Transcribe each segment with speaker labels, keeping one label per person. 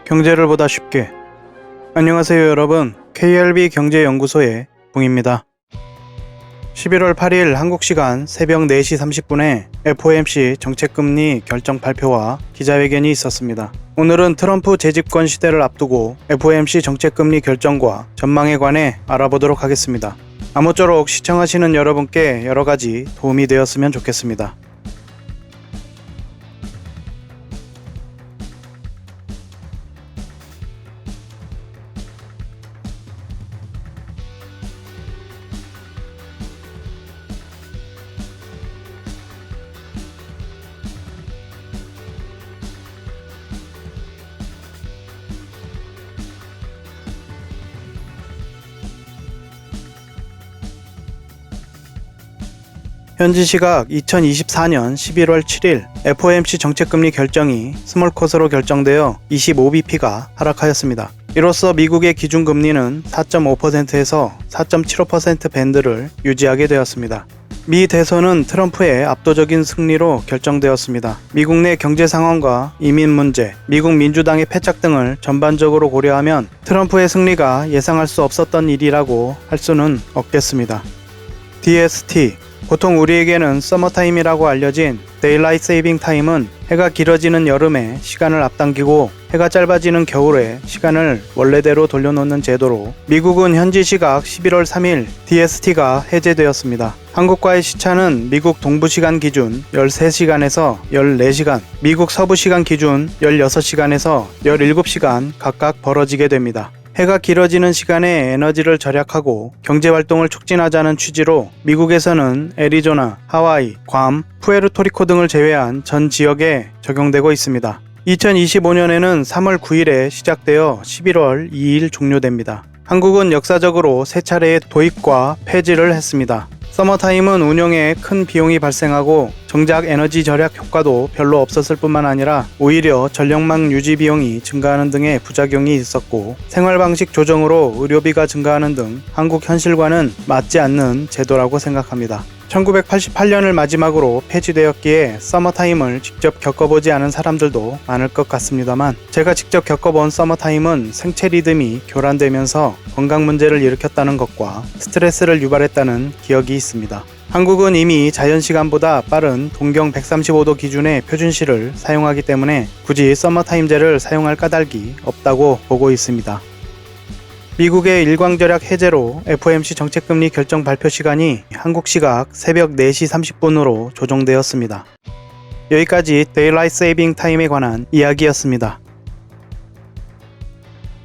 Speaker 1: 경제를 보다 쉽게. 안녕하세요 여러분, KLB 경제연구소의 붕입니다. 11월 8일 한국시간 새벽 4시 30분에 FOMC 정책금리 결정 발표와 기자회견이 있었습니다. 오늘은 트럼프 재집권 시대를 앞두고 FOMC 정책금리 결정과 전망에 관해 알아보도록 하겠습니다. 아무쪼록 시청하시는 여러분께 여러가지 도움이 되었으면 좋겠습니다. 현지 시각 2024년 11월 7일 FOMC 정책금리 결정이 스몰컷으로 결정되어 25bp가 하락하였습니다. 이로써 미국의 기준금리는 4.5%에서 4.75% 밴드를 유지하게 되었습니다. 미 대선은 트럼프의 압도적인 승리로 결정되었습니다. 미국 내 경제 상황과 이민 문제, 미국 민주당의 패착 등을 전반적으로 고려하면 트럼프의 승리가 예상할 수 없었던 일이라고 할 수는 없겠습니다. DST, 보통 우리에게는 서머타임이라고 알려진 데일라이트 세이빙 타임은 해가 길어지는 여름에 시간을 앞당기고 해가 짧아지는 겨울에 시간을 원래대로 돌려놓는 제도로 미국은 현지 시각 11월 3일 DST가 해제되었습니다. 한국과의 시차는 미국 동부시간 기준 13시간에서 14시간, 미국 서부시간 기준 16시간에서 17시간 각각 벌어지게 됩니다. 해가 길어지는 시간에 에너지를 절약하고 경제활동을 촉진하자는 취지로 미국에서는 애리조나, 하와이, 괌, 푸에르토리코 등을 제외한 전 지역에 적용되고 있습니다. 2025년에는 3월 9일에 시작되어 11월 2일 종료됩니다. 한국은 역사적으로 3차례의 도입과 폐지를 했습니다. 서머타임은 운영에 큰 비용이 발생하고 정작 에너지 절약 효과도 별로 없었을 뿐만 아니라 오히려 전력망 유지 비용이 증가하는 등의 부작용이 있었고 생활방식 조정으로 의료비가 증가하는 등 한국 현실과는 맞지 않는 제도라고 생각합니다. 1988년을 마지막으로 폐지되었기에 서머타임을 직접 겪어보지 않은 사람들도 많을 것 같습니다만 제가 직접 겪어본 서머타임은 생체 리듬이 교란되면서 건강 문제를 일으켰다는 것과 스트레스를 유발했다는 기억이 있습니다. 한국은 이미 자연시간보다 빠른 동경 135도 기준의 표준시를 사용하기 때문에 굳이 서머타임제를 사용할 까닭이 없다고 보고 있습니다. 미국의 일광절약 해제로 FOMC 정책금리 결정 발표 시간이 한국 시각 새벽 4시 30분으로 조정되었습니다. 여기까지 데일라이트 세이빙 타임에 관한 이야기였습니다.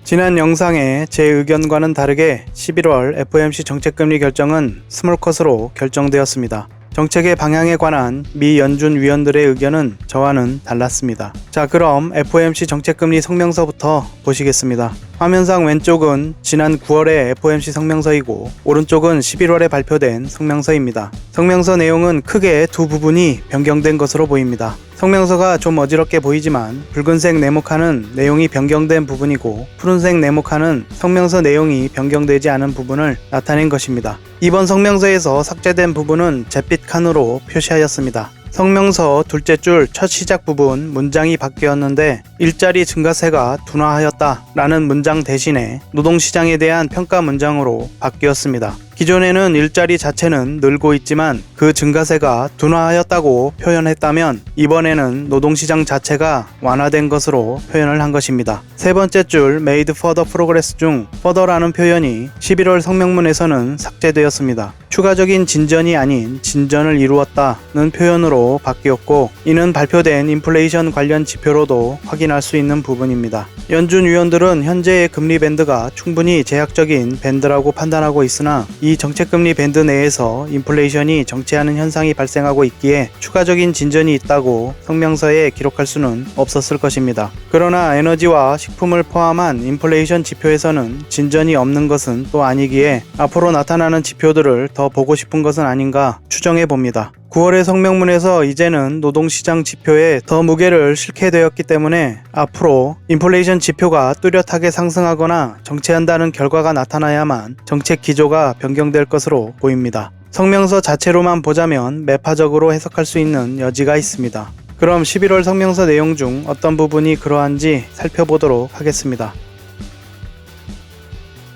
Speaker 1: 지난 영상에 제 의견과는 다르게 11월 FOMC 정책금리 결정은 스몰컷으로 결정되었습니다. 정책의 방향에 관한 미 연준 위원들의 의견은 저와는 달랐습니다. 자, 그럼 FOMC 정책금리 성명서부터 보시겠습니다. 화면상 왼쪽은 지난 9월의 FOMC 성명서이고 오른쪽은 11월에 발표된 성명서입니다. 성명서 내용은 크게 두 부분이 변경된 것으로 보입니다. 성명서가 좀 어지럽게 보이지만 붉은색 네모칸은 내용이 변경된 부분이고 푸른색 네모칸은 성명서 내용이 변경되지 않은 부분을 나타낸 것입니다. 이번 성명서에서 삭제된 부분은 잿빛 칸으로 표시하였습니다. 성명서 둘째 줄 첫 시작 부분 문장이 바뀌었는데 일자리 증가세가 둔화하였다 라는 문장 대신에 노동시장에 대한 평가 문장으로 바뀌었습니다. 기존에는 일자리 자체는 늘고 있지만 그 증가세가 둔화하였다고 표현했다면 이번에는 노동시장 자체가 완화된 것으로 표현을 한 것입니다. 세 번째 줄 made further progress 중 further라는 표현이 11월 성명문에서는 삭제되었습니다. 추가적인 진전이 아닌 진전을 이루었다는 표현으로 바뀌었고 이는 발표된 인플레이션 관련 지표로도 확인할 수 있는 부분입니다. 연준 위원들은 현재의 금리 밴드가 충분히 제약적인 밴드라고 판단하고 있으나 이 정책금리 밴드 내에서 인플레이션이 정체하는 현상이 발생하고 있기에 추가적인 진전이 있다고 성명서에 기록할 수는 없었을 것입니다. 그러나 에너지와 식품을 포함한 인플레이션 지표에서는 진전이 없는 것은 또 아니기에 앞으로 나타나는 지표들을 더 보고 싶은 것은 아닌가 추정해 봅니다. 9월의 성명문에서 이제는 노동시장 지표에 더 무게를 싣게 되었기 때문에 앞으로 인플레이션 지표가 뚜렷하게 상승하거나 정체한다는 결과가 나타나야만 정책 기조가 변경될 것으로 보입니다. 성명서 자체로만 보자면 매파적으로 해석할 수 있는 여지가 있습니다. 그럼 11월 성명서 내용 중 어떤 부분이 그러한지 살펴보도록 하겠습니다.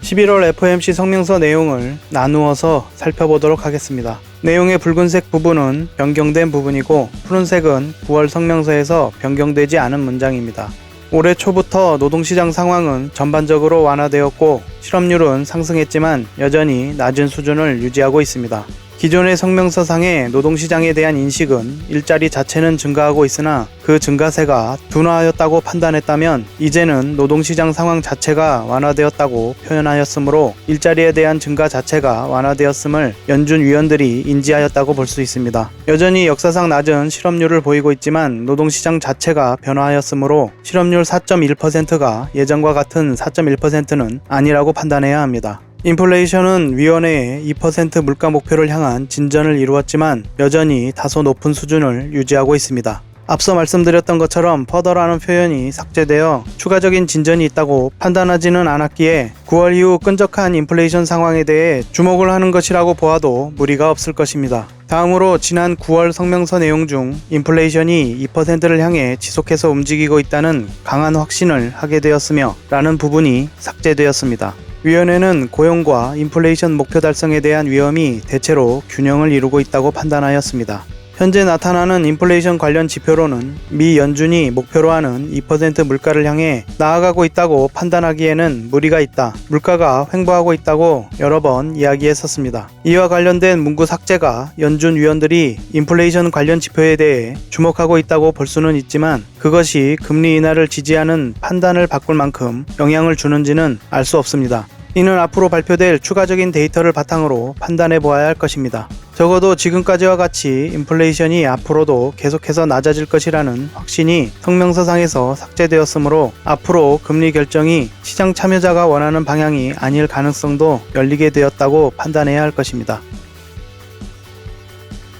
Speaker 1: 11월 FOMC 성명서 내용을 나누어서 살펴보도록 하겠습니다. 내용의 붉은색 부분은 변경된 부분이고 푸른색은 9월 성명서에서 변경되지 않은 문장입니다. 올해 초부터 노동시장 상황은 전반적으로 완화되었고 실업률은 상승했지만 여전히 낮은 수준을 유지하고 있습니다. 기존의 성명서상의 노동시장에 대한 인식은 일자리 자체는 증가하고 있으나 그 증가세가 둔화하였다고 판단했다면 이제는 노동시장 상황 자체가 완화되었다고 표현하였으므로 일자리에 대한 증가 자체가 완화되었음을 연준 위원들이 인지하였다고 볼 수 있습니다. 여전히 역사상 낮은 실업률을 보이고 있지만 노동시장 자체가 변화하였으므로 실업률 4.1%가 예전과 같은 4.1%는 아니라고 판단해야 합니다. 인플레이션은 위원회의 2% 물가 목표를 향한 진전을 이루었지만 여전히 다소 높은 수준을 유지하고 있습니다. 앞서 말씀드렸던 것처럼 further라는 표현이 삭제되어 추가적인 진전이 있다고 판단하지는 않았기에 9월 이후 끈적한 인플레이션 상황에 대해 주목을 하는 것이라고 보아도 무리가 없을 것입니다. 다음으로 지난 9월 성명서 내용 중 인플레이션이 2%를 향해 지속해서 움직이고 있다는 강한 확신을 하게 되었으며 라는 부분이 삭제되었습니다. 위원회는 고용과 인플레이션 목표 달성에 대한 위험이 대체로 균형을 이루고 있다고 판단하였습니다. 현재 나타나는 인플레이션 관련 지표로는 미 연준이 목표로 하는 2% 물가를 향해 나아가고 있다고 판단하기에는 무리가 있다. 물가가 횡보하고 있다고 여러 번 이야기했었습니다. 이와 관련된 문구 삭제가 연준 위원들이 인플레이션 관련 지표에 대해 주목하고 있다고 볼 수는 있지만 그것이 금리 인하를 지지하는 판단을 바꿀 만큼 영향을 주는지는 알 수 없습니다. 이는 앞으로 발표될 추가적인 데이터를 바탕으로 판단해 보아야 할 것입니다. 적어도 지금까지와 같이 인플레이션이 앞으로도 계속해서 낮아질 것이라는 확신이 성명서상에서 삭제되었으므로 앞으로 금리 결정이 시장 참여자가 원하는 방향이 아닐 가능성도 열리게 되었다고 판단해야 할 것입니다.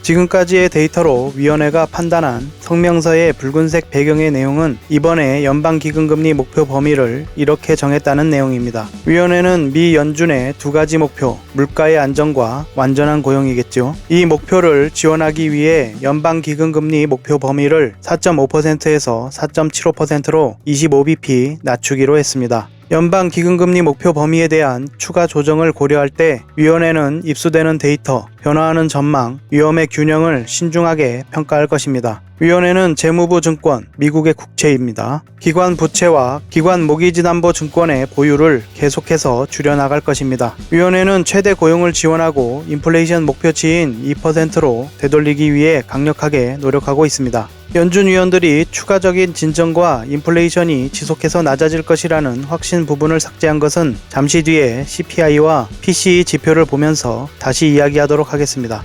Speaker 1: 지금까지의 데이터로 위원회가 판단한 성명서의 붉은색 배경의 내용은 이번에 연방기금금리 목표 범위를 이렇게 정했다는 내용입니다. 위원회는 미 연준의 두 가지 목표, 물가의 안정과 완전한 고용이겠죠. 이 목표를 지원하기 위해 연방기금금리 목표 범위를 4.5%에서 4.75%로 25bp 낮추기로 했습니다. 연방 기금금리 목표 범위에 대한 추가 조정을 고려할 때 위원회는 입수되는 데이터, 변화하는 전망, 위험의 균형을 신중하게 평가할 것입니다. 위원회는 재무부 증권, 미국의 국채입니다. 기관 부채와 기관 모기지담보 증권의 보유를 계속해서 줄여나갈 것입니다. 위원회는 최대 고용을 지원하고 인플레이션 목표치인 2%로 되돌리기 위해 강력하게 노력하고 있습니다. 연준 위원들이 추가적인 진전과 인플레이션이 지속해서 낮아질 것이라는 확신 부분을 삭제한 것은 잠시 뒤에 CPI와 PCE 지표를 보면서 다시 이야기하도록 하겠습니다.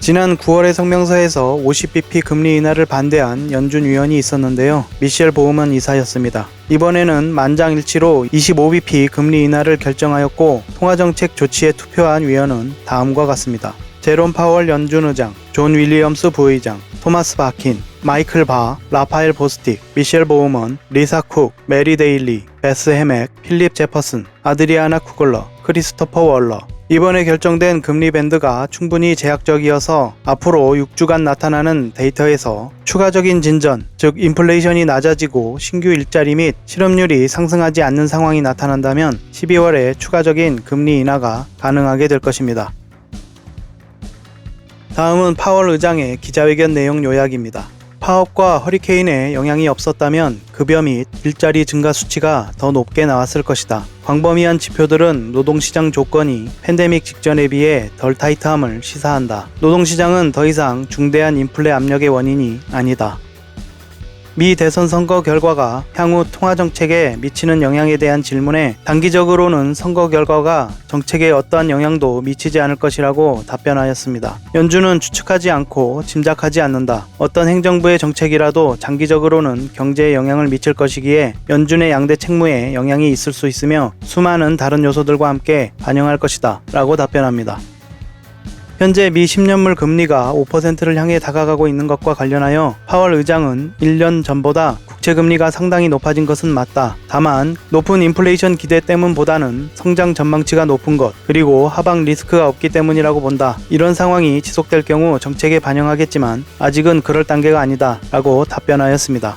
Speaker 1: 지난 9월의 성명서에서 50bp 금리 인하를 반대한 연준 위원이 있었는데요. 미셸 보우먼 이사였습니다. 이번에는 만장일치로 25bp 금리 인하를 결정하였고 통화정책 조치에 투표한 위원은 다음과 같습니다. 제롬 파월 연준 의장, 존 윌리엄스 부의장, 토마스 바킨, 마이클 바, 라파엘 보스틱, 미셸 보우먼, 리사 쿡, 메리 데일리, 베스 헤맥, 필립 제퍼슨, 아드리아나 쿠글러, 크리스토퍼 월러. 이번에 결정된 금리 밴드가 충분히 제약적이어서 앞으로 6주간 나타나는 데이터에서 추가적인 진전, 즉 인플레이션이 낮아지고 신규 일자리 및 실업률이 상승하지 않는 상황이 나타난다면 12월에 추가적인 금리 인하가 가능하게 될 것입니다. 다음은 파월 의장의 기자회견 내용 요약입니다. 파업과 허리케인에 영향이 없었다면 급여 및 일자리 증가 수치가 더 높게 나왔을 것이다. 광범위한 지표들은 노동시장 조건이 팬데믹 직전에 비해 덜 타이트함을 시사한다. 노동시장은 더 이상 중대한 인플레 압력의 원인이 아니다. 미 대선 선거 결과가 향후 통화정책에 미치는 영향에 대한 질문에 단기적으로는 선거 결과가 정책에 어떠한 영향도 미치지 않을 것이라고 답변하였습니다. 연준은 추측하지 않고 짐작하지 않는다. 어떤 행정부의 정책이라도 장기적으로는 경제에 영향을 미칠 것이기에 연준의 양대 책무에 영향이 있을 수 있으며 수많은 다른 요소들과 함께 반영할 것이다 라고 답변합니다. 현재 미 10년물 금리가 5%를 향해 다가가고 있는 것과 관련하여 파월 의장은 1년 전보다 국채 금리가 상당히 높아진 것은 맞다. 다만 높은 인플레이션 기대 때문보다는 성장 전망치가 높은 것, 그리고 하방 리스크가 없기 때문이라고 본다. 이런 상황이 지속될 경우 정책에 반영하겠지만 아직은 그럴 단계가 아니다 라고 답변하였습니다.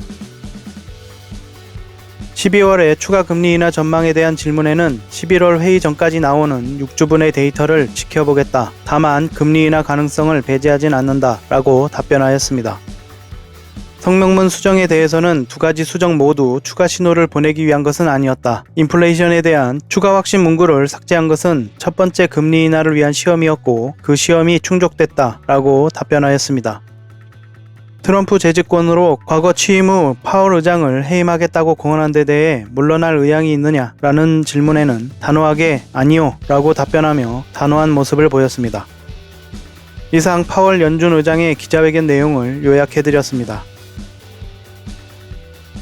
Speaker 1: 12월에 추가 금리 인하 전망에 대한 질문에는 11월 회의 전까지 나오는 6주분의 데이터를 지켜보겠다. 다만 금리 인하 가능성을 배제하진 않는다 라고 답변하였습니다. 성명문 수정에 대해서는 두 가지 수정 모두 추가 신호를 보내기 위한 것은 아니었다. 인플레이션에 대한 추가 확신 문구를 삭제한 것은 첫 번째 금리 인하를 위한 시험이었고 그 시험이 충족됐다 라고 답변하였습니다. 트럼프 재집권으로 과거 취임 후 파월 의장을 해임하겠다고 공언한 데 대해 물러날 의향이 있느냐 라는 질문에는 단호하게 아니요 라고 답변하며 단호한 모습을 보였습니다. 이상 파월 연준 의장의 기자회견 내용을 요약해드렸습니다.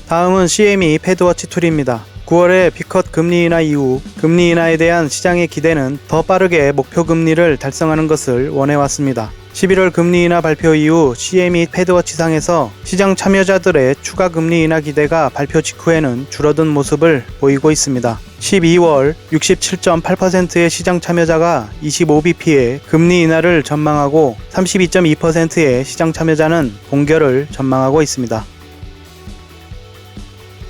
Speaker 1: 다음은 CME 패드워치 툴입니다. 9월에 피컷 금리 인하 이후 금리 인하에 대한 시장의 기대는 더 빠르게 목표 금리를 달성하는 것을 원해왔습니다. 11월 금리 인하 발표 이후 CME 패드워치상에서 시장 참여자들의 추가 금리 인하 기대가 발표 직후에는 줄어든 모습을 보이고 있습니다. 12월 67.8%의 시장 참여자가 25bp의 금리 인하를 전망하고 32.2%의 시장 참여자는 동결을 전망하고 있습니다.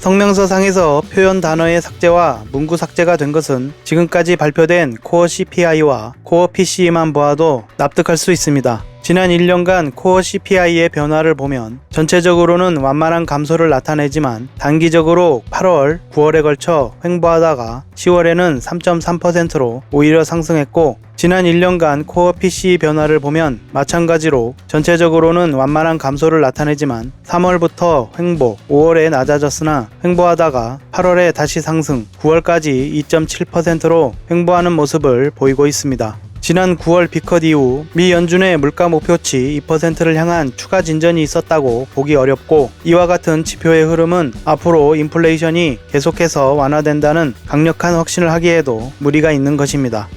Speaker 1: 성명서상에서 표현 단어의 삭제와 문구 삭제가 된 것은 지금까지 발표된 코어 CPI와 코어 PCE만 보아도 납득할 수 있습니다. 지난 1년간 코어 CPI의 변화를 보면 전체적으로는 완만한 감소를 나타내지만 단기적으로 8월, 9월에 걸쳐 횡보하다가 10월에는 3.3%로 오히려 상승했고 지난 1년간 코어 PCE 변화를 보면 마찬가지로 전체적으로는 완만한 감소를 나타내지만 3월부터 횡보, 5월에 낮아졌으나 횡보하다가 8월에 다시 상승, 9월까지 2.7%로 횡보하는 모습을 보이고 있습니다. 지난 9월 비컷 이후 미 연준의 물가 목표치 2%를 향한 추가 진전이 있었다고 보기 어렵고 이와 같은 지표의 흐름은 앞으로 인플레이션이 계속해서 완화된다는 강력한 확신을 하기에도 무리가 있는 것입니다.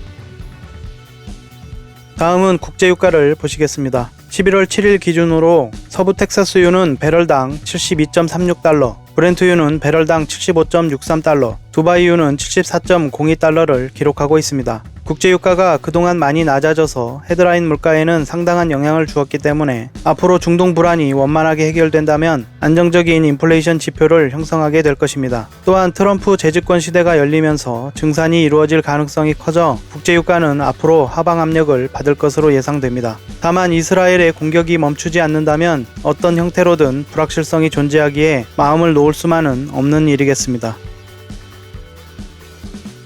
Speaker 1: 다음은 국제유가를 보시겠습니다. 11월 7일 기준으로 서부 텍사스유는 배럴당 72.36달러, 브렌트유는 배럴당 75.63달러, 두바이유는 74.02달러를 기록하고 있습니다. 국제유가가 그동안 많이 낮아져서 헤드라인 물가에는 상당한 영향을 주었기 때문에 앞으로 중동 불안이 원만하게 해결된다면 안정적인 인플레이션 지표를 형성하게 될 것입니다. 또한 트럼프 재집권 시대가 열리면서 증산이 이루어질 가능성이 커져 국제유가는 앞으로 하방 압력을 받을 것으로 예상됩니다. 다만 이스라엘의 공격이 멈추지 않는다면 어떤 형태로든 불확실성이 존재하기에 마음을 놓을 수만은 없는 일이겠습니다.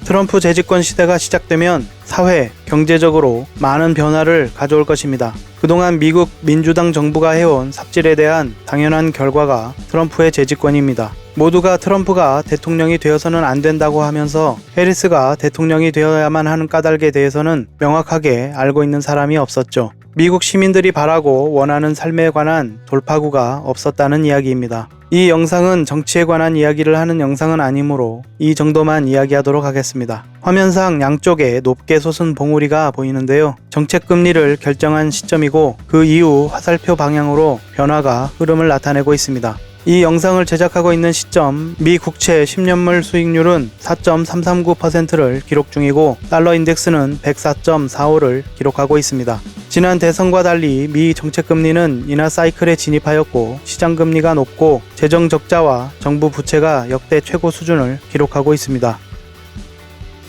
Speaker 1: 트럼프 재집권 시대가 시작되면 사회, 경제적으로 많은 변화를 가져올 것입니다. 그동안 미국 민주당 정부가 해온 삽질에 대한 당연한 결과가 트럼프의 재집권입니다. 모두가 트럼프가 대통령이 되어서는 안 된다고 하면서 해리스가 대통령이 되어야만 하는 까닭에 대해서는 명확하게 알고 있는 사람이 없었죠. 미국 시민들이 바라고 원하는 삶에 관한 돌파구가 없었다는 이야기입니다. 이 영상은 정치에 관한 이야기를 하는 영상은 아니므로 이 정도만 이야기하도록 하겠습니다. 화면상 양쪽에 높게 솟은 봉우리가 보이는데요. 정책 금리를 결정한 시점이고 그 이후 화살표 방향으로 변화가 흐름을 나타내고 있습니다. 이 영상을 제작하고 있는 시점 미 국채 10년물 수익률은 4.339%를 기록 중이고 달러 인덱스는 104.45를 기록하고 있습니다. 지난 대선과 달리 미 정책금리는 인하 사이클에 진입하였고 시장금리가 높고 재정 적자와 정부 부채가 역대 최고 수준을 기록하고 있습니다.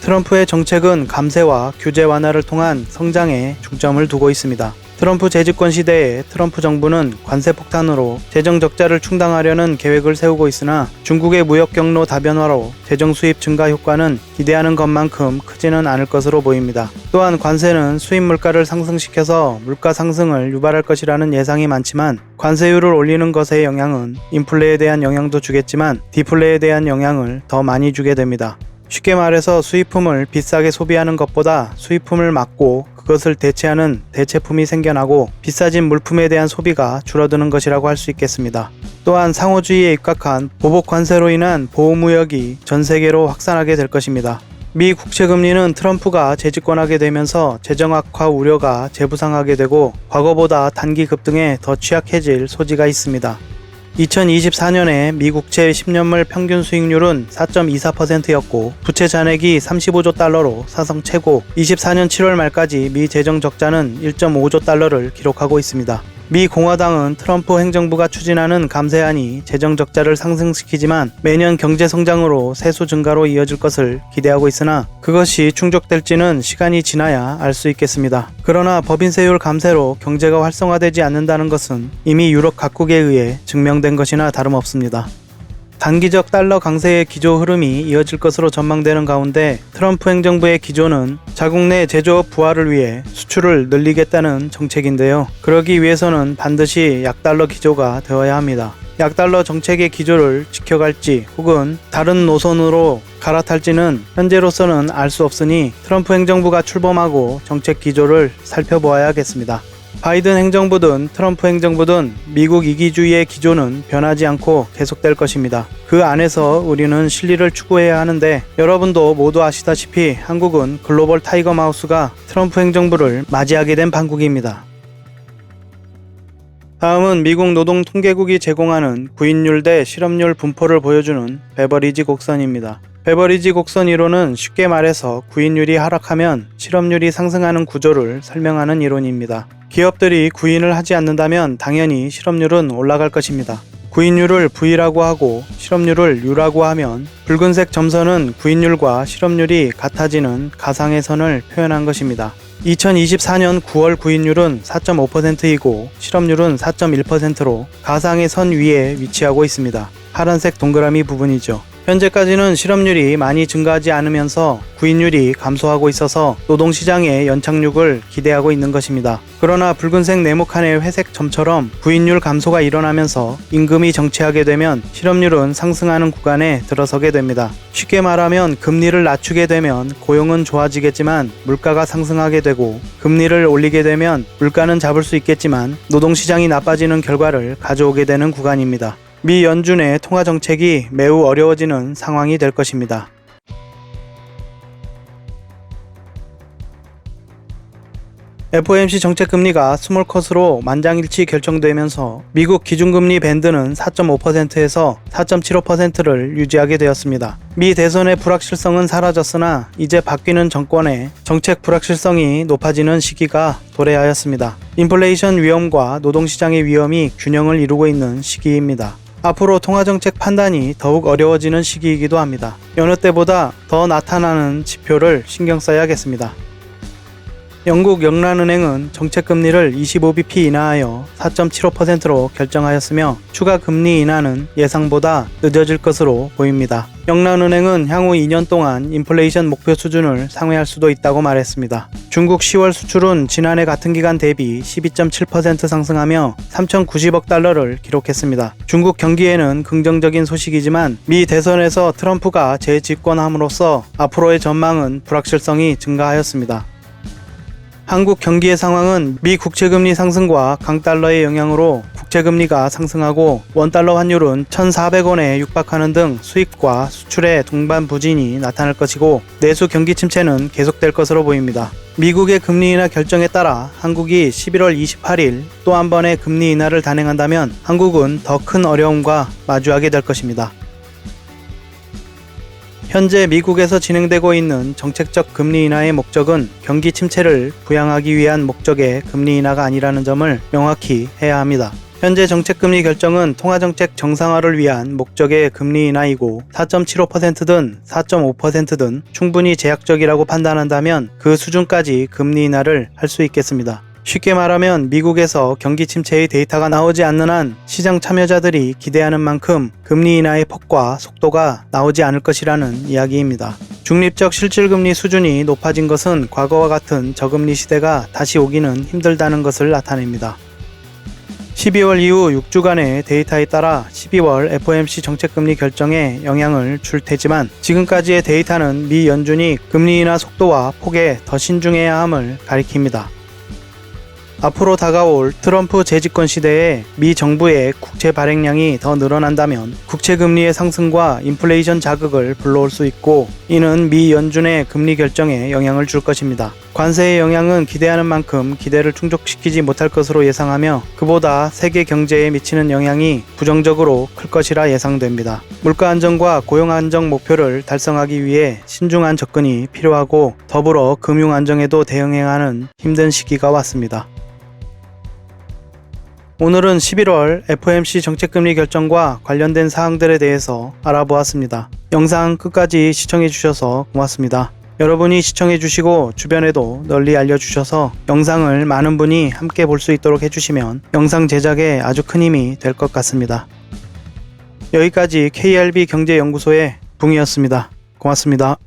Speaker 1: 트럼프의 정책은 감세와 규제 완화를 통한 성장에 중점을 두고 있습니다. 트럼프 재집권 시대에 트럼프 정부는 관세 폭탄으로 재정 적자를 충당하려는 계획을 세우고 있으나 중국의 무역 경로 다변화로 재정 수입 증가 효과는 기대하는 것만큼 크지는 않을 것으로 보입니다. 또한 관세는 수입 물가를 상승시켜서 물가 상승을 유발할 것이라는 예상이 많지만 관세율을 올리는 것의 영향은 인플레에 대한 영향도 주겠지만 디플레에 대한 영향을 더 많이 주게 됩니다. 쉽게 말해서 수입품을 비싸게 소비하는 것보다 수입품을 막고 그것을 대체하는 대체품이 생겨나고 비싸진 물품에 대한 소비가 줄어드는 것이라고 할 수 있겠습니다. 또한 상호주의에 입각한 보복 관세로 인한 보호무역이 전 세계로 확산하게 될 것입니다. 미 국채금리는 트럼프가 재집권하게 되면서 재정 악화 우려가 재부상하게 되고 과거보다 단기 급등에 더 취약해질 소지가 있습니다. 2024년에 미 국채 10년물 평균 수익률은 4.24%였고 부채 잔액이 35조 달러로 사상 최고, 24년 7월 말까지 미 재정 적자는 1.5조 달러를 기록하고 있습니다. 미 공화당은 트럼프 행정부가 추진하는 감세안이 재정 적자를 상승시키지만 매년 경제 성장으로 세수 증가로 이어질 것을 기대하고 있으나 그것이 충족될지는 시간이 지나야 알 수 있겠습니다. 그러나 법인세율 감세로 경제가 활성화되지 않는다는 것은 이미 유럽 각국에 의해 증명된 것이나 다름없습니다. 단기적 달러 강세의 기조 흐름이 이어질 것으로 전망되는 가운데 트럼프 행정부의 기조는 자국 내 제조업 부활을 위해 수출을 늘리겠다는 정책인데요. 그러기 위해서는 반드시 약달러 기조가 되어야 합니다. 약달러 정책의 기조를 지켜갈지 혹은 다른 노선으로 갈아탈지는 현재로서는 알 수 없으니 트럼프 행정부가 출범하고 정책 기조를 살펴보아야겠습니다. 바이든 행정부든 트럼프 행정부든 미국 이기주의의 기조는 변하지 않고 계속될 것입니다. 그 안에서 우리는 실리를 추구해야 하는데 여러분도 모두 아시다시피 한국은 글로벌 타이거 마우스가 트럼프 행정부를 맞이하게 된 판국입니다. 다음은 미국 노동통계국이 제공하는 구인율 대 실업률 분포를 보여주는 베버리지 곡선입니다. 베버리지 곡선 이론은 쉽게 말해서 구인율이 하락하면 실업률이 상승하는 구조를 설명하는 이론입니다. 기업들이 구인을 하지 않는다면 당연히 실업률은 올라갈 것입니다. 구인율을 V라고 하고 실업률을 U라고 하면 붉은색 점선은 구인율과 실업률이 같아지는 가상의 선을 표현한 것입니다. 2024년 9월 구인율은 4.5%이고 실업률은 4.1%로 가상의 선 위에 위치하고 있습니다. 파란색 동그라미 부분이죠. 현재까지는 실업률이 많이 증가하지 않으면서 구인율이 감소하고 있어서 노동시장의 연착륙을 기대하고 있는 것입니다. 그러나 붉은색 네모칸의 회색 점처럼 구인율 감소가 일어나면서 임금이 정체하게 되면 실업률은 상승하는 구간에 들어서게 됩니다. 쉽게 말하면 금리를 낮추게 되면 고용은 좋아지겠지만 물가가 상승하게 되고 금리를 올리게 되면 물가는 잡을 수 있겠지만 노동시장이 나빠지는 결과를 가져오게 되는 구간입니다. 미 연준의 통화정책이 매우 어려워지는 상황이 될 것입니다. FOMC 정책금리가 스몰컷으로 만장일치 결정되면서 미국 기준금리 밴드는 4.5%에서 4.75%를 유지하게 되었습니다. 미 대선의 불확실성은 사라졌으나 이제 바뀌는 정권의 정책 불확실성이 높아지는 시기가 도래하였습니다. 인플레이션 위험과 노동시장의 위험이 균형을 이루고 있는 시기입니다. 앞으로 통화정책 판단이 더욱 어려워지는 시기이기도 합니다. 여느 때보다 더 나타나는 지표를 신경 써야겠습니다. 영국 영란은행은 정책금리를 25bp 인하하여 4.75%로 결정하였으며 추가 금리 인하는 예상보다 늦어질 것으로 보입니다. 영란은행은 향후 2년 동안 인플레이션 목표 수준을 상회할 수도 있다고 말했습니다. 중국 10월 수출은 지난해 같은 기간 대비 12.7% 상승하며 3,090억 달러를 기록했습니다. 중국 경기에는 긍정적인 소식이지만 미 대선에서 트럼프가 재집권함으로써 앞으로의 전망은 불확실성이 증가하였습니다. 한국 경기의 상황은 미 국채금리 상승과 강달러의 영향으로 국채금리가 상승하고 원달러 환율은 1,400원에 육박하는 등 수입과 수출의 동반 부진이 나타날 것이고 내수 경기 침체는 계속될 것으로 보입니다. 미국의 금리 인하 결정에 따라 한국이 11월 28일 또 한 번의 금리 인하를 단행한다면 한국은 더 큰 어려움과 마주하게 될 것입니다. 현재 미국에서 진행되고 있는 정책적 금리 인하의 목적은 경기 침체를 부양하기 위한 목적의 금리 인하가 아니라는 점을 명확히 해야 합니다. 현재 정책금리 결정은 통화정책 정상화를 위한 목적의 금리 인하이고 4.75%든 4.5%든 충분히 제약적이라고 판단한다면 그 수준까지 금리 인하를 할 수 있겠습니다. 쉽게 말하면 미국에서 경기 침체의 데이터가 나오지 않는 한 시장 참여자들이 기대하는 만큼 금리 인하의 폭과 속도가 나오지 않을 것이라는 이야기입니다. 중립적 실질금리 수준이 높아진 것은 과거와 같은 저금리 시대가 다시 오기는 힘들다는 것을 나타냅니다. 12월 이후 6주간의 데이터에 따라 12월 FOMC 정책금리 결정에 영향을 줄 테지만 지금까지의 데이터는 미 연준이 금리 인하 속도와 폭에 더 신중해야 함을 가리킵니다. 앞으로 다가올 트럼프 재집권 시대에 미 정부의 국채 발행량이 더 늘어난다면 국채 금리의 상승과 인플레이션 자극을 불러올 수 있고, 이는 미 연준의 금리 결정에 영향을 줄 것입니다. 관세의 영향은 기대하는 만큼 기대를 충족시키지 못할 것으로 예상하며, 그보다 세계 경제에 미치는 영향이 부정적으로 클 것이라 예상됩니다. 물가 안정과 고용 안정 목표를 달성하기 위해 신중한 접근이 필요하고, 더불어 금융 안정에도 대응해야 하는 힘든 시기가 왔습니다. 오늘은 11월 FOMC 정책금리 결정과 관련된 사항들에 대해서 알아보았습니다. 영상 끝까지 시청해주셔서 고맙습니다. 여러분이 시청해주시고 주변에도 널리 알려주셔서 영상을 많은 분이 함께 볼 수 있도록 해주시면 영상 제작에 아주 큰 힘이 될 것 같습니다. 여기까지 KRB 경제연구소의 붕이었습니다. 고맙습니다.